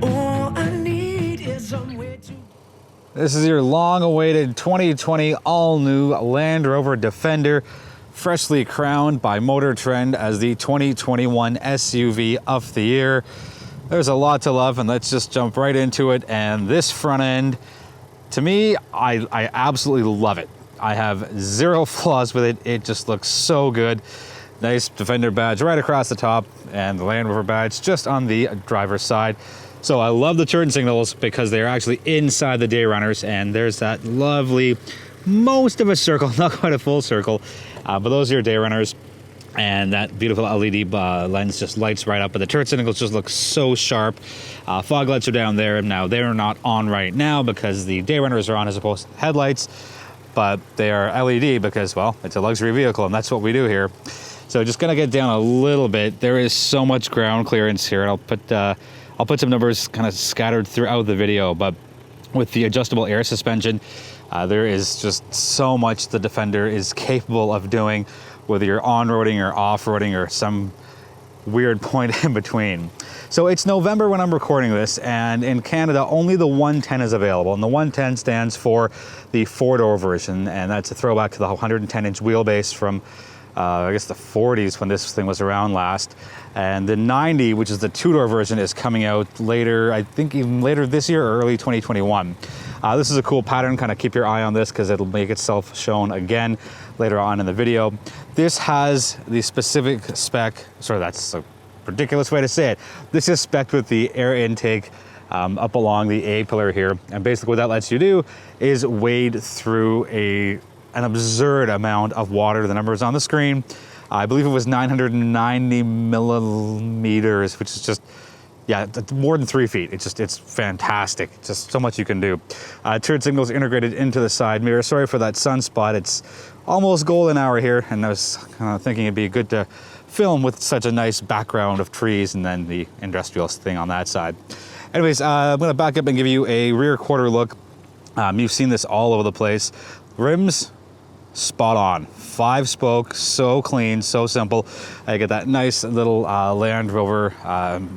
All I need is somewhere to. This is your long-awaited 2020 all-new Land Rover Defender, freshly crowned by Motor Trend as the 2021 SUV of the year. There's a lot to love, and let's just jump right into it. And this front end, to me, I absolutely love it. I have zero flaws with it. It just looks so good. Nice Defender badge right across the top, and the Land Rover badge just on the driver's side. So I love the turn signals because they're actually inside the day runners, and there's that lovely, most of a circle, not quite a full circle, but those are your day runners. And that beautiful LED lens just lights right up, but the turn signals just look so sharp. Fog lights are down there. Now they're not on right now because the day runners are on as opposed to headlights, but they are LED because, well, it's a luxury vehicle and that's what we do here. So just gonna get down a little bit. There is so much ground clearance here, and I'll put some numbers kind of scattered throughout the video, but with the adjustable air suspension, there is just so much the Defender is capable of doing, whether you're on-roading or off-roading or some weird point in between. So it's November when I'm recording this, and in Canada, only the 110 is available. And the 110 stands for the four-door version, and that's a throwback to the 110-inch wheelbase from I guess the 40s when this thing was around last. And the 90, which is the two-door version, is coming out later, I think even later this year or early 2021. This is a cool pattern, kind of keep your eye on this because it'll make itself shown again later on in the video. This has the specific spec, sorry, that's a ridiculous way to say it. This is spec'd with the air intake up along the A-pillar here. And basically what that lets you do is wade through an absurd amount of water. The number is on the screen. I believe it was 990 millimeters, which is just, yeah, more than 3 feet. It's fantastic. Just so much you can do. Turn signals integrated into the side mirror. Sorry for that sunspot. It's almost golden hour here, and I was thinking it'd be good to film with such a nice background of trees and then the industrial thing on that side. Anyways, I'm gonna back up and give you a rear quarter look. You've seen this all over the place. Rims, spot on. 5-spoke, so clean, so simple. I get that nice little Land Rover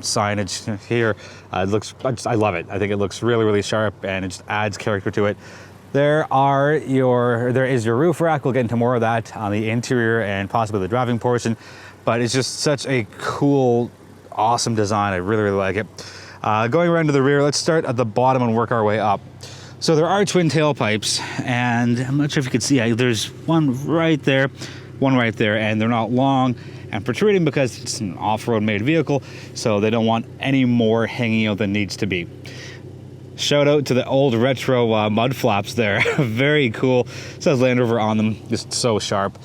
signage here. It looks, I love it. I think it looks really, really sharp, and it just adds character to it. There is your roof rack. We'll get into more of that on the interior and possibly the driving portion, but it's just such a cool, awesome design. I really, really like it. Going around to the rear, let's start at the bottom and work our way up. So there are twin tailpipes, and I'm not sure if you can see, there's one right there, and they're not long and protruding because it's an off-road made vehicle, so they don't want any more hanging out than needs to be. Shout out to the old retro mud flaps there. Very cool. It says Land Rover on them, just so sharp.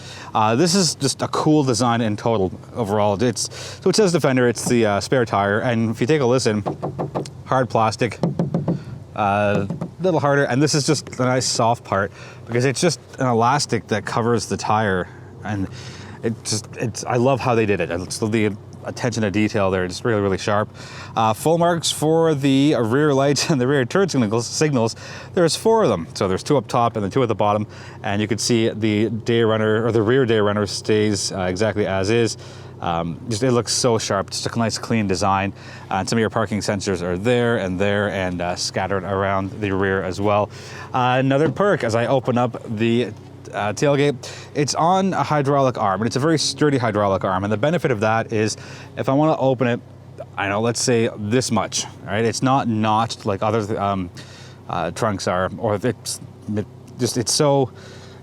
This is just a cool design in total overall. So it says Defender, it's the spare tire, and if you take a listen, hard plastic, little harder, and this is just a nice soft part because it's just an elastic that covers the tire, and I love how they did it. It's the attention to detail there, just really, really sharp. Full marks for the rear lights and the rear turn signals. There's 4 of them, so there's 2 up top and then 2 at the bottom, and you can see the day runner, or the rear day runner, stays exactly as is. It looks so sharp. Just a nice clean design. And some of your parking sensors are there and scattered around the rear as well. Another perk as I open up the tailgate, it's on a hydraulic arm, and it's a very sturdy hydraulic arm. And the benefit of that is if I want to open it, let's say this much, right? It's not notched like other trunks are, or it's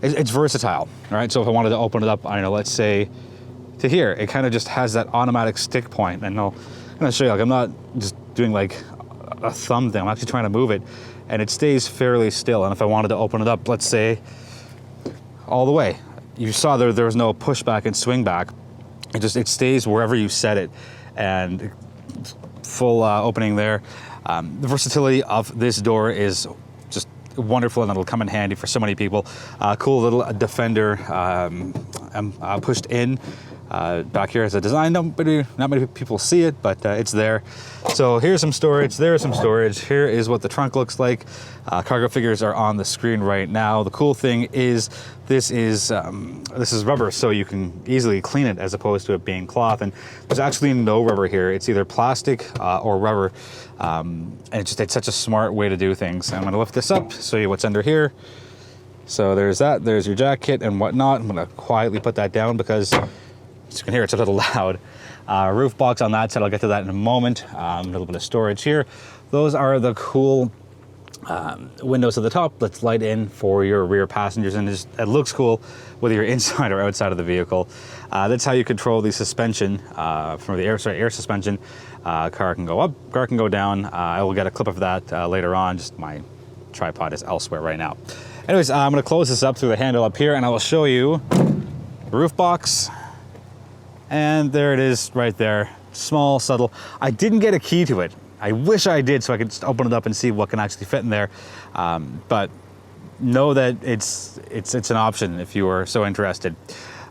versatile, right? So if I wanted to open it up, let's say to here, it kind of just has that automatic stick point. And I'm gonna show you, I'm not just doing like a thumb thing, I'm actually trying to move it, and it stays fairly still. And if I wanted to open it up, let's say all the way, you saw there was no pushback and swing back. It stays wherever you set it, and full opening there. The versatility of this door is just wonderful, and it'll come in handy for so many people. Cool little Defender pushed in Back here is a design. Not many people see it, but it's there. So here's some storage. There's some storage. Here is what the trunk looks like. Cargo figures are on the screen right now. The cool thing is this is rubber, so you can easily clean it as opposed to it being cloth. And there's actually no rubber here. It's either plastic or rubber. And it's such a smart way to do things. I'm going to lift this up, show you what's under here. So there's that. There's your jacket and whatnot. I'm going to quietly put that down because, as you can hear, it's a little loud. Roof box on that side, I'll get to that in a moment. A little bit of storage here. Those are the cool windows at the top. Let's light in for your rear passengers, and it looks cool whether you're inside or outside of the vehicle. That's how you control the suspension from the air suspension. Car can go up, car can go down. I will get a clip of that later on. Just my tripod is elsewhere right now. Anyways, I'm going to close this up through the handle up here, and I will show you the roof box. And there it is right there. Small, subtle. I didn't get a key to it. I wish I did so I could just open it up and see what can actually fit in there. But know that it's an option if you are so interested.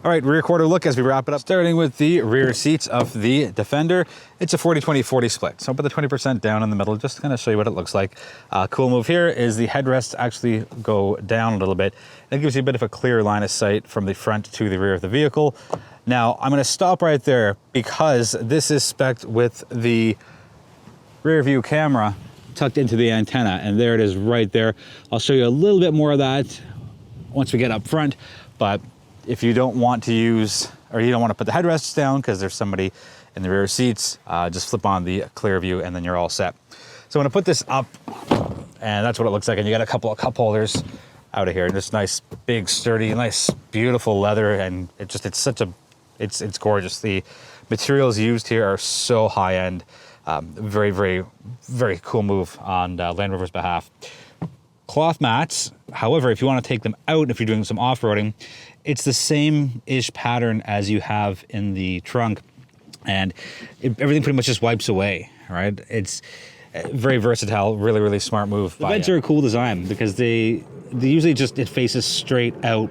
All right, rear quarter look as we wrap it up. Starting with the rear seats of the Defender. It's a 40-20-40 split. So I'll put the 20% down in the middle just to kind of show you what it looks like. Cool move here is the headrests actually go down a little bit. That gives you a bit of a clear line of sight from the front to the rear of the vehicle. Now, I'm going to stop right there because this is spec'd with the rear view camera tucked into the antenna, and there it is right there. I'll show you a little bit more of that once we get up front, but if you don't want to use, or you don't want to put the headrests down because there's somebody in the rear seats, just flip on the clear view and then you're all set. So I'm going to put this up, and that's what it looks like, and you got a couple of cup holders out of here, and this nice big sturdy, nice beautiful leather, and it's gorgeous. The materials used here are so high end. Very, very, very cool move on Land Rover's behalf. Cloth mats, however, if you want to take them out, if you're doing some off-roading, it's the same-ish pattern as you have in the trunk, and everything pretty much just wipes away, right? It's very versatile, really, really smart move. The vents are a cool design because they usually it faces straight out,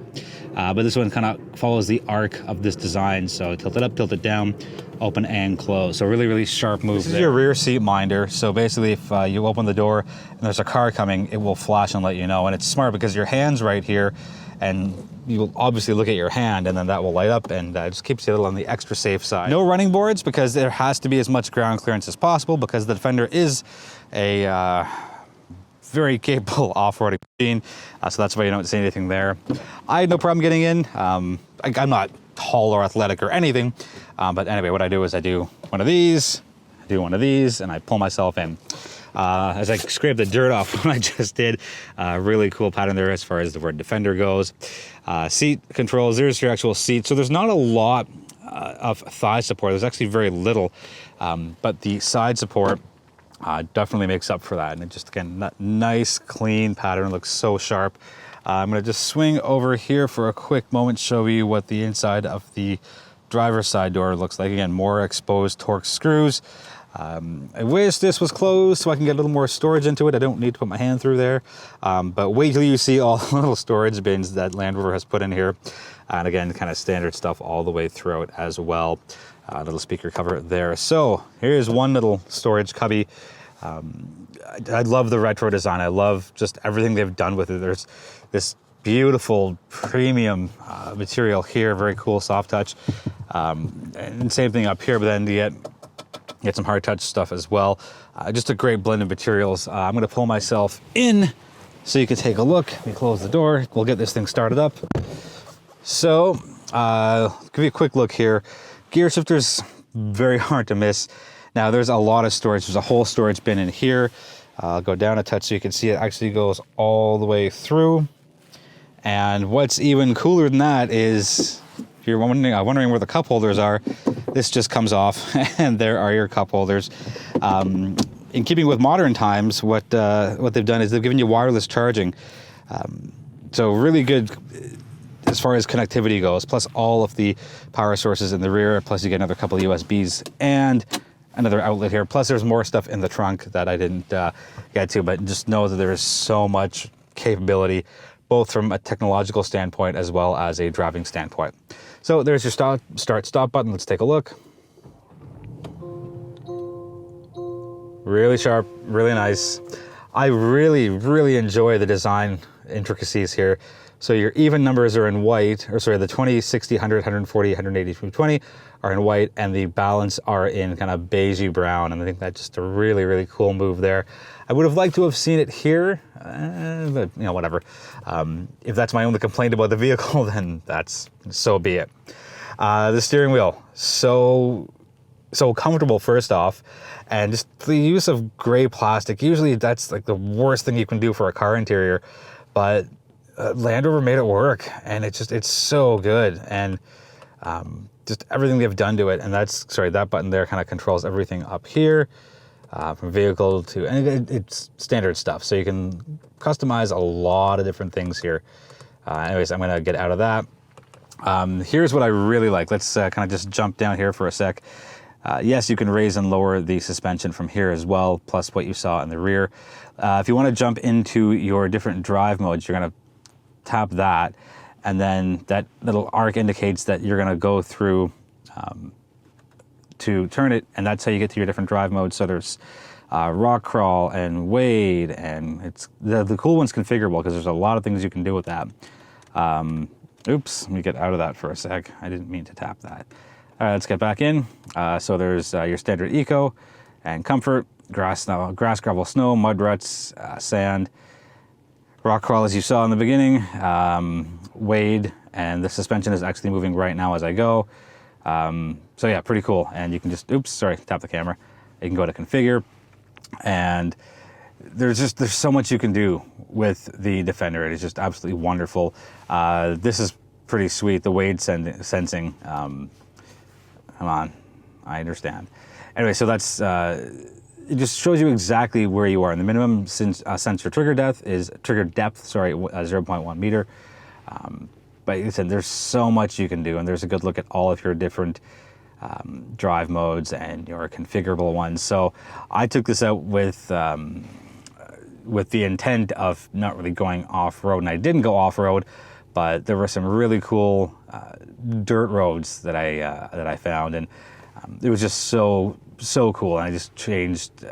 but this one kind of follows the arc of this design. So tilt it up, tilt it down, open and close. So really, really sharp move. This is your rear seat minder. So basically if you open the door and there's a car coming, it will flash and let you know. And it's smart because your hand's right here, and you will obviously look at your hand, and then that will light up, and just keeps you a little on the extra safe side. No running boards because there has to be as much ground clearance as possible because the Defender is a very capable off-roading machine, so that's why you don't see anything there. I had no problem getting in. I'm not tall or athletic or anything, but anyway, what I do is I do one of these, and I pull myself in. As I scrape the dirt off what I just did, really cool pattern there as far as the word Defender goes. Seat controls, there's your actual seat. So there's not a lot of thigh support. There's actually very little, but the side support definitely makes up for that. And it just, again, that nice clean pattern looks so sharp. I'm gonna just swing over here for a quick moment, show you what the inside of the driver's side door looks like. Again, more exposed Torx screws. I wish this was closed so I can get a little more storage into it. I don't need to put my hand through there. But wait till you see all the little storage bins that Land Rover has put in here. And again, kind of standard stuff all the way throughout as well. Little speaker cover there. So here's one little storage cubby. I love the retro design. I love just everything they've done with it. There's this beautiful premium material here, very cool soft touch. And same thing up here, but then you get some hard touch stuff as well. Just a great blend of materials. I'm gonna pull myself in so you can take a look. Let me close the door. We'll get this thing started up. So, give you a quick look here. Gear shifter's very hard to miss. Now there's a lot of storage. There's a whole storage bin in here. I'll go down a touch so you can see it actually goes all the way through. And what's even cooler than that is, if you're wondering where the cup holders are, this just comes off and there are your cup holders. In keeping with modern times, what they've done is they've given you wireless charging. So really good as far as connectivity goes, plus all of the power sources in the rear, plus you get another couple of USBs and another outlet here. Plus there's more stuff in the trunk that I didn't get to, but just know that there is so much capability both from a technological standpoint as well as a driving standpoint. So there's your start stop button. Let's take a look. Really sharp, really nice. I really enjoy the design intricacies here. So your even numbers are in white, or sorry, the 20, 60, 100, 140, 180, 220 are in white, and the balance are in kind of beigey brown. And I think that's just a really cool move there. I would have liked to have seen it here, but you know, whatever. If that's my only complaint about the vehicle, then so be it. The steering wheel, so comfortable first off, and just the use of gray plastic. Usually that's like the worst thing you can do for a car interior, but Land Rover made it work, and it's so good. And just everything they've done to it, and that button there kind of controls everything up here, from vehicle to, and it's standard stuff, so you can customize a lot of different things here. Anyways, I'm gonna get out of that. Here's what I really like. Let's kind of just jump down here for a sec. Yes, you can raise and lower the suspension from here as well, plus what you saw in the rear. If you want to jump into your different drive modes, you're going to tap that, and then that little arc indicates that you're going to go through to turn it, and that's how you get to your different drive modes. So there's rock crawl and wade, and it's the cool one's configurable because there's a lot of things you can do with that. Oops, let me get out of that for a sec. I didn't mean to tap that. All right, let's get back in. So there's your standard eco and comfort, grass, gravel, snow, mud ruts, sand, rock crawl as you saw in the beginning, wade, and the suspension is actually moving right now as I go. So yeah, pretty cool. And you can just, tap the camera. You can go to configure, and there's so much you can do with the Defender. It is just absolutely wonderful. This is pretty sweet, the wade sensing. Come on, I understand. Anyway, so that's, it just shows you exactly where you are. And the minimum sensor trigger depth is 0.1 meter. But like I said, there's so much you can do, and there's a good look at all of your different drive modes and your configurable ones. So I took this out with the intent of not really going off-road, and I didn't go off-road, but there were some really cool dirt roads that I found, and it was just so cool. And I just changed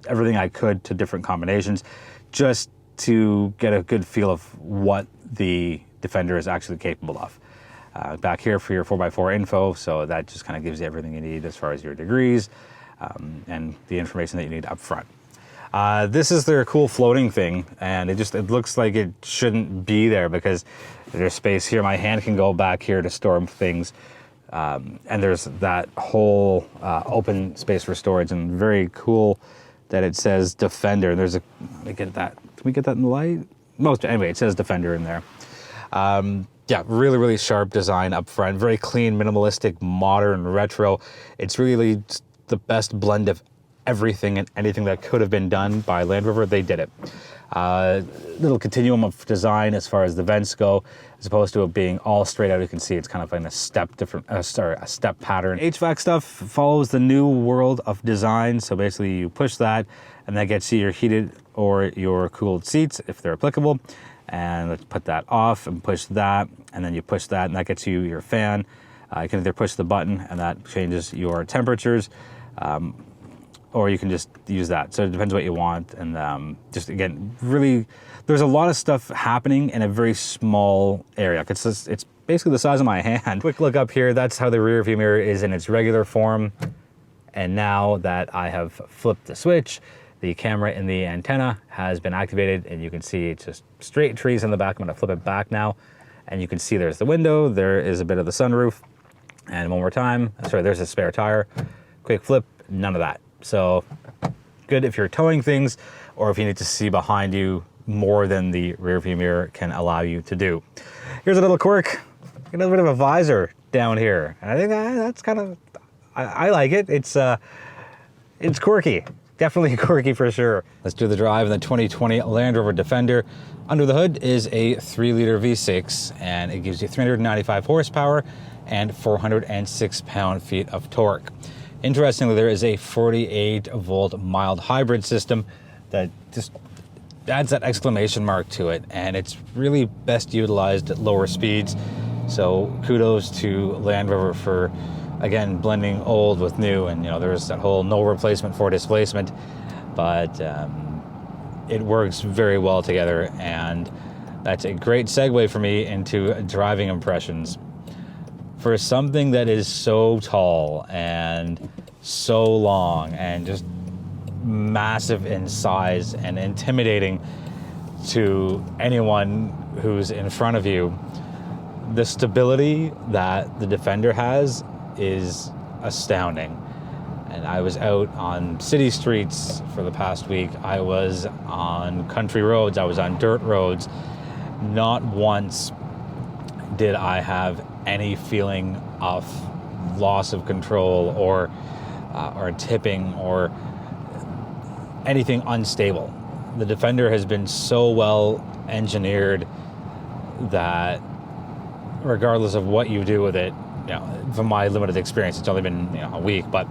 everything I could to different combinations just to get a good feel of what the Defender is actually capable of. Back here for your 4x4 info, so that just kind of gives you everything you need as far as your degrees and the information that you need up front. This is their cool floating thing, and it looks like it shouldn't be there because there's space here. My hand can go back here to store things, and there's that whole open space for storage, and very cool that it says Defender. Let me get that. Can we get that in the light? Anyway, it says Defender in there. Yeah, really sharp design up front, very clean, minimalistic, modern, retro. It's really the best blend of everything and anything that could have been done by Land Rover. They did it. Little continuum of design as far as the vents go, as opposed to it being all straight out. You can see it's kind of in a step pattern. HVAC stuff follows the new world of design. So basically you push that, and that gets you your heated or your cooled seats if they're applicable. And let's put that off and push that, and then you push that, and that gets you your fan. You can either push the button, and that changes your temperatures, or you can just use that. So it depends what you want. And just again, really, there's a lot of stuff happening in a very small area. It's basically the size of my hand. Quick look up here. That's how the rear view mirror is in its regular form. And now that I have flipped the switch, the camera in the antenna has been activated, and you can see it's just straight trees in the back. I'm gonna flip it back now, and you can see there's the window, there is a bit of the sunroof, and one more time, there's a spare tire. Quick flip, none of that. So good if you're towing things, or if you need to see behind you more than the rear view mirror can allow you to do. Here's a little quirk, a little bit of a visor down here, and I think that's kind of, I like it. It's quirky. Definitely quirky for sure. Let's do the drive in the 2020 Land Rover Defender. Under the hood is a 3-liter V6, and it gives you 395 horsepower and 406 pound-feet of torque. Interestingly, there is a 48-volt mild hybrid system that just adds that exclamation mark to it, and it's really best utilized at lower speeds. So kudos to Land Rover for, again, blending old with new. And there's that whole no replacement for displacement, but it works very well together. And that's a great segue for me into driving impressions. For something that is so tall and so long and just massive in size and intimidating to anyone who's in front of you, the stability that the Defender has is astounding. And I was out on city streets for the past week. I was on country roads. I was on dirt roads. Not once did I have any feeling of loss of control or tipping or anything unstable. The Defender has been so well engineered that regardless of what you do with it, from my limited experience, it's only been a week, but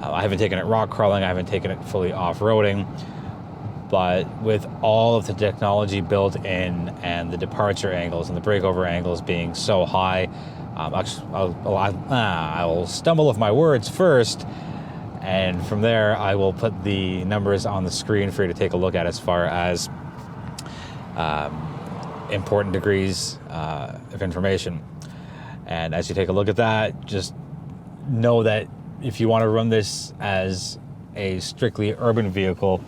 I haven't taken it rock crawling, I haven't taken it fully off-roading, but with all of the technology built in and the departure angles and the breakover angles being so high, I will stumble with my words first, and from there I will put the numbers on the screen for you to take a look at as far as important degrees of information. And as you take a look at that, just know that if you want to run this as a strictly urban vehicle,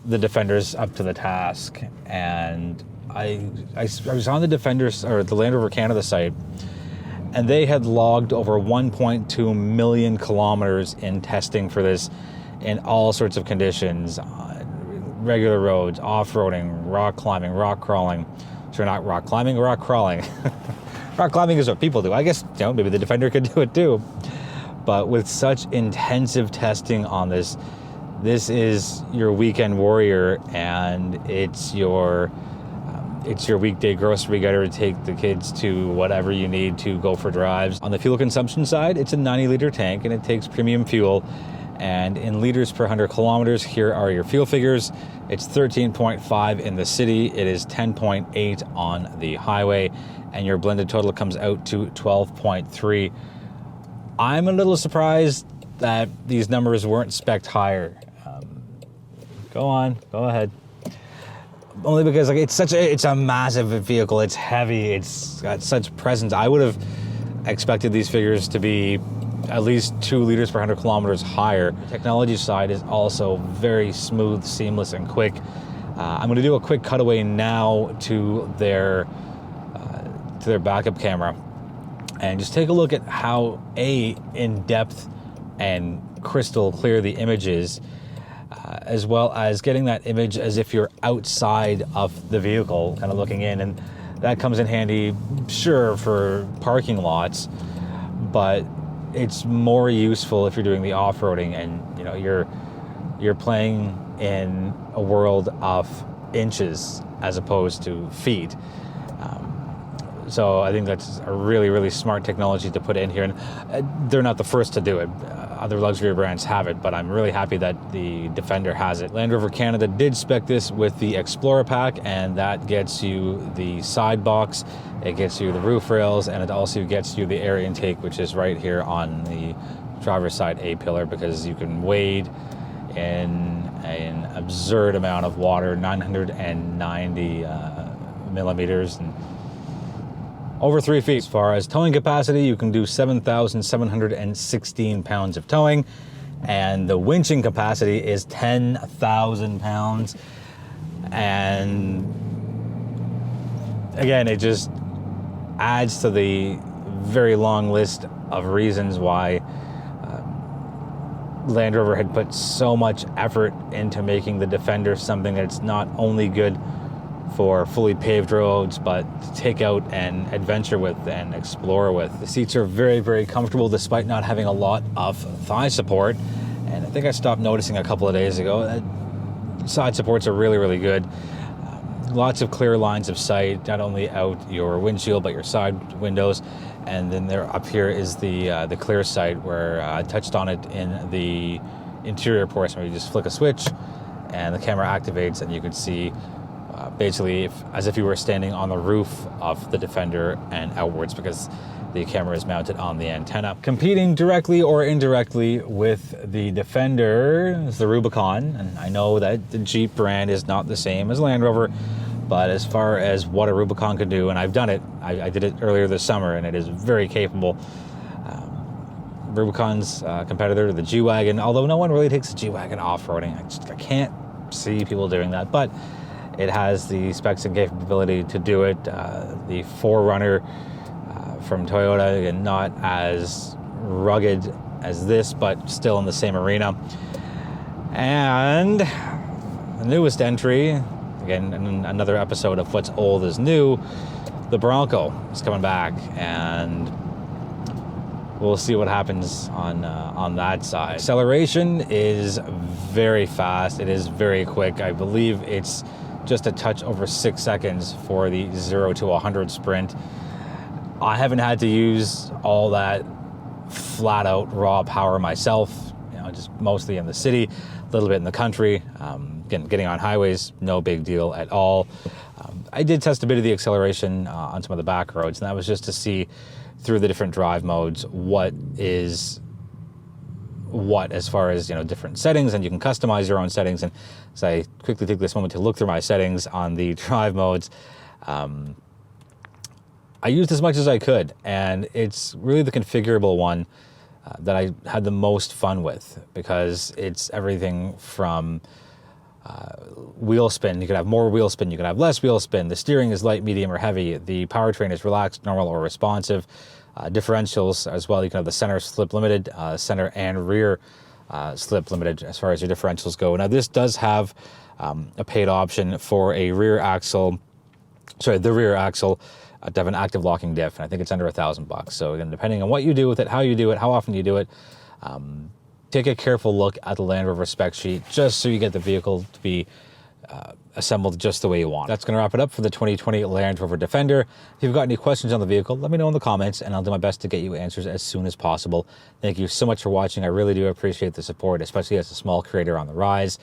the Defender's up to the task. And I was on the Defender's or the Land Rover Canada site, and they had logged over 1.2 million kilometers in testing for this in all sorts of conditions, regular roads, off-roading, rock climbing, rock crawling. So not rock climbing, rock crawling. Rock climbing is what people do. I guess, maybe the Defender could do it too. But with such intensive testing on this is your weekend warrior, and it's your weekday grocery getter to take the kids to whatever you need to go for drives. On the fuel consumption side, it's a 90-liter tank, and it takes premium fuel. And in liters per 100 kilometers, here are your fuel figures. It's 13.5 in the city. It is 10.8 on the highway. And your blended total comes out to 12.3. I'm a little surprised that these numbers weren't spec'd higher. Go ahead. Only because it's a massive vehicle. It's heavy. It's got such presence. I would have expected these figures to be at least 2 liters per 100 kilometers higher. The technology side is also very smooth, seamless, and quick. I'm going to do a quick cutaway now to their backup camera and just take a look at how in-depth and crystal clear the image is, as well as getting that image as if you're outside of the vehicle, kind of looking in. And that comes in handy, sure, for parking lots, but it's more useful if you're doing the off-roading and you're playing in a world of inches as opposed to feet. So I think that's a really, really smart technology to put in here. And they're not the first to do it. Other luxury brands have it, but I'm really happy that the Defender has it. Land Rover Canada did spec this with the Explorer pack, and that gets you the side box, it gets you the roof rails, and it also gets you the air intake, which is right here on the driver's side A-pillar, because you can wade in an absurd amount of water, 990 millimeters, and over 3 feet. As far as towing capacity, you can do 7,716 pounds of towing, and the winching capacity is 10,000 pounds. And again, it just adds to the very long list of reasons why Land Rover had put so much effort into making the Defender something that's not only good for fully paved roads, but to take out and adventure with and explore with. The seats are very, very comfortable despite not having a lot of thigh support. And I think I stopped noticing a couple of days ago that side supports are really, really good. Lots of clear lines of sight, not only out your windshield, but your side windows. And then there up here is the clear sight, where I touched on it in the interior portion, where you just flick a switch and the camera activates, and you can see basically as if you were standing on the roof of the Defender and outwards, because the camera is mounted on the antenna. Competing directly or indirectly with the Defender is the Rubicon, and I know that the Jeep brand is not the same as Land Rover, but as far as what a Rubicon can do, and I've done it, I did it earlier this summer, and it is very capable. Rubicon's competitor, the G-Wagon, although no one really takes the G-Wagon off-roading. I can't see people doing that, but it has the specs and capability to do it. The 4Runner from Toyota, again, not as rugged as this, but still in the same arena. And the newest entry, again, in another episode of What's Old is New, the Bronco is coming back, and we'll see what happens on that side. Acceleration is very fast. It is very quick. I believe it's just a touch over 6 seconds for the 0 to 100 sprint. I haven't had to use all that flat out raw power myself, just mostly in the city, a little bit in the country. Again, getting on highways, no big deal at all. I did test a bit of the acceleration on some of the back roads, and that was just to see through the different drive modes what is what as far as different settings, and you can customize your own settings. And as I quickly take this moment to look through my settings on the drive modes, I used as much as I could, and it's really the configurable one that I had the most fun with, because it's everything from wheel spin. You could have more wheel spin, you could have less wheel spin. The steering is light, medium, or heavy. The powertrain is relaxed, normal, or responsive. Differentials as well. You can have the center slip limited, center and rear slip limited as far as your differentials go. Now this does have a paid option for a rear axle, the rear axle to have an active locking diff, and I think it's under $1,000. So again, depending on what you do with it, how you do it, how often you do it, take a careful look at the Land Rover spec sheet just so you get the vehicle to be assembled just the way you want. That's going to wrap it up for the 2020 Land Rover Defender. If you've got any questions on the vehicle, let me know in the comments, and I'll do my best to get you answers as soon as possible. Thank you so much for watching. I really do appreciate the support, especially as a small creator on the rise.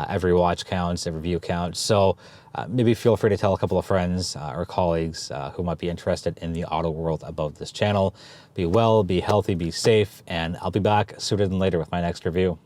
Every watch counts, every view counts. So maybe feel free to tell a couple of friends or colleagues who might be interested in the auto world about this channel. Be well, be healthy, be safe, and I'll be back sooner than later with my next review.